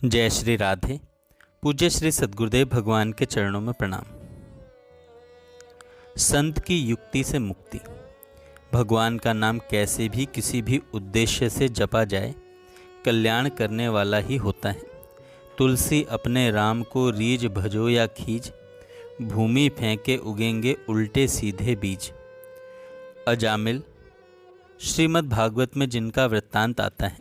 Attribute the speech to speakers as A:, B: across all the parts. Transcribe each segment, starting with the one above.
A: जय श्री राधे। पूज्य श्री सद्गुरुदेव भगवान के चरणों में प्रणाम। संत की युक्ति से मुक्ति। भगवान का नाम कैसे भी किसी भी उद्देश्य से जपा जाए कल्याण करने वाला ही होता है। तुलसी अपने राम को रीझ भजो या खींच, भूमि फेंके उगेंगे उल्टे सीधे बीज। अजामिल श्रीमद् भागवत में जिनका वृत्तांत आता है,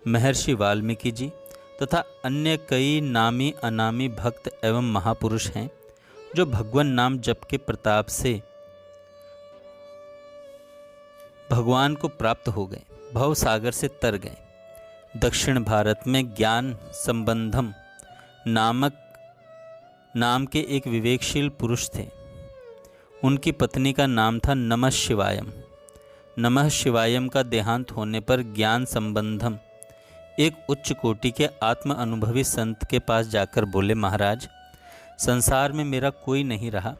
A: महर्षि वाल्मीकि जी तथा अन्य कई नामी अनामी भक्त एवं महापुरुष हैं जो भगवान नाम जप के प्रताप से भगवान को प्राप्त हो गए, भव सागर से तर गए। दक्षिण भारत में ज्ञान संबंधम नामक नाम के एक विवेकशील पुरुष थे। उनकी पत्नी का नाम था नमः शिवायम। नमः शिवायम का देहांत होने पर ज्ञान संबंधम एक उच्च कोटि के आत्म अनुभवी संत के पास जाकर बोले, महाराज, संसार में मेरा कोई नहीं रहा,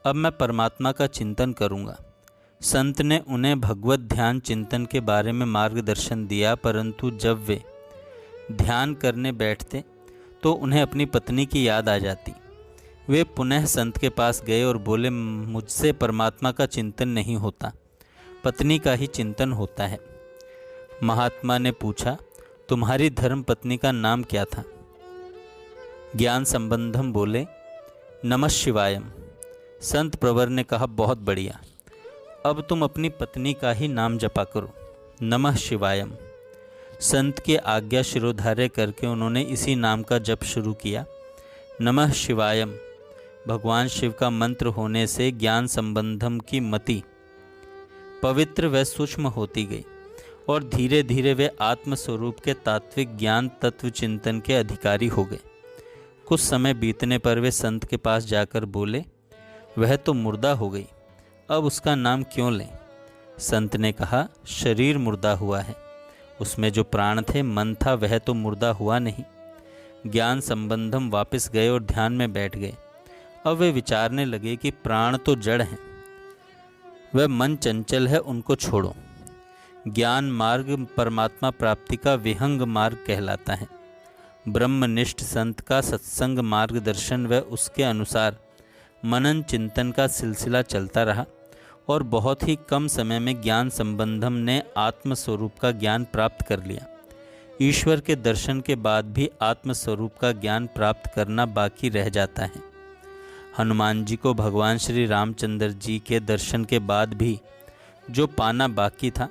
A: अब मैं परमात्मा का चिंतन करूँगा। संत ने उन्हें भगवत ध्यान चिंतन के बारे में मार्गदर्शन दिया, परंतु जब वे ध्यान करने बैठते तो उन्हें अपनी पत्नी की याद आ जाती। वे पुनः संत के पास गए और बोले, मुझसे परमात्मा का चिंतन नहीं होता, पत्नी का ही चिंतन होता है। महात्मा ने पूछा, तुम्हारी धर्म पत्नी का नाम क्या था? ज्ञान संबंधम बोले, नमः शिवायम। संत प्रवर ने कहा, बहुत बढ़िया, अब तुम अपनी पत्नी का ही नाम जपा करो, नमः शिवायम। संत की आज्ञा शिरोधार्य करके उन्होंने इसी नाम का जप शुरू किया। नमः शिवायम भगवान शिव का मंत्र होने से ज्ञान संबंधम की मति पवित्र व सूक्ष्म होती गई और धीरे धीरे वे आत्मस्वरूप के तात्विक ज्ञान तत्व चिंतन के अधिकारी हो गए। कुछ समय बीतने पर वे संत के पास जाकर बोले, वह तो मुर्दा हो गई, अब उसका नाम क्यों लें? संत ने कहा, शरीर मुर्दा हुआ है, उसमें जो प्राण थे, मन था, वह तो मुर्दा हुआ नहीं। ज्ञान संबंधम वापस गए और ध्यान में बैठ गए। अब वे विचारने लगे कि प्राण तो जड़ हैं, वह मन चंचल है, उनको छोड़ो। ज्ञान मार्ग परमात्मा प्राप्ति का विहंग मार्ग कहलाता है। ब्रह्मनिष्ठ संत का सत्संग मार्गदर्शन व उसके अनुसार मनन चिंतन का सिलसिला चलता रहा और बहुत ही कम समय में ज्ञान संबंधम ने आत्मस्वरूप का ज्ञान प्राप्त कर लिया। ईश्वर के दर्शन के बाद भी आत्मस्वरूप का ज्ञान प्राप्त करना बाकी रह जाता है। हनुमान जी को भगवान श्री रामचंद्र जी के दर्शन के बाद भी जो पाना बाकी था,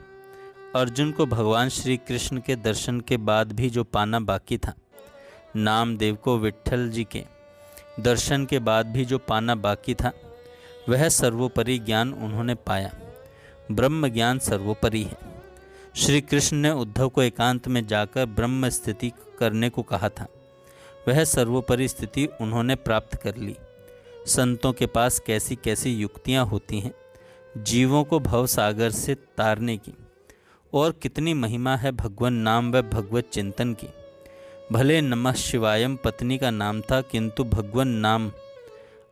A: अर्जुन को भगवान श्री कृष्ण के दर्शन के बाद भी जो पाना बाकी था, नामदेव को विट्ठल जी के दर्शन के बाद भी जो पाना बाकी था, वह सर्वोपरि ज्ञान उन्होंने पाया। ब्रह्म ज्ञान सर्वोपरि है। श्री कृष्ण ने उद्धव को एकांत में जाकर ब्रह्म स्थिति करने को कहा था, वह सर्वोपरि स्थिति उन्होंने प्राप्त कर ली। संतों के पास कैसी कैसी युक्तियाँ होती हैं जीवों को भव सागर से तारने की, और कितनी महिमा है भगवान नाम व भगवत चिंतन की। भले नमः शिवायम पत्नी का नाम था, किंतु भगवान नाम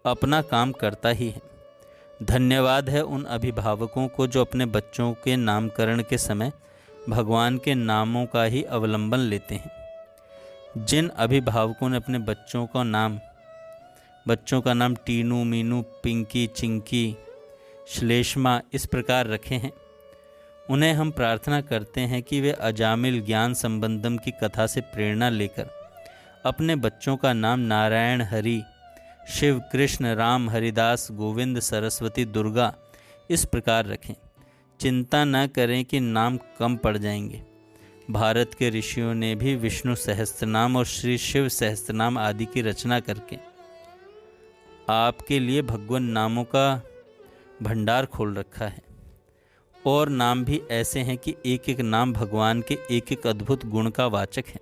A: अपना काम करता ही है। धन्यवाद है उन अभिभावकों को जो अपने बच्चों के नामकरण के समय भगवान के नामों का ही अवलंबन लेते हैं। जिन अभिभावकों ने अपने बच्चों का नाम टीनू, मीनू, पिंकी, चिंकी, श्लेष्मा इस प्रकार रखे हैं, उन्हें हम प्रार्थना करते हैं कि वे अजामिल ज्ञान संबंधम की कथा से प्रेरणा लेकर अपने बच्चों का नाम नारायण, हरि, शिव, कृष्ण, राम, हरिदास, गोविंद, सरस्वती, दुर्गा इस प्रकार रखें। चिंता न करें कि नाम कम पड़ जाएंगे। भारत के ऋषियों ने भी विष्णु सहस्त्रनाम और श्री शिव सहस्त्रनाम आदि की रचना करके आपके लिए भगवान नामों का भंडार खोल रखा है। और नाम भी ऐसे हैं कि एक एक नाम भगवान के एक एक अद्भुत गुण का वाचक है।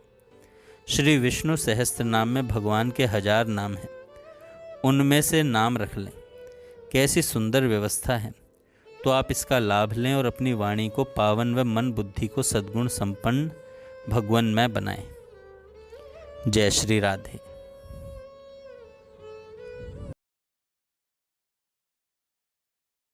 A: श्री विष्णु सहस्त्रनाम में भगवान के 1000 नाम हैं, उनमें से नाम रख लें। कैसी सुंदर व्यवस्था है। तो आप इसका लाभ लें और अपनी वाणी को पावन व मन बुद्धि को सद्गुण संपन्न भगवानमय बनाएं। जय श्री राधे।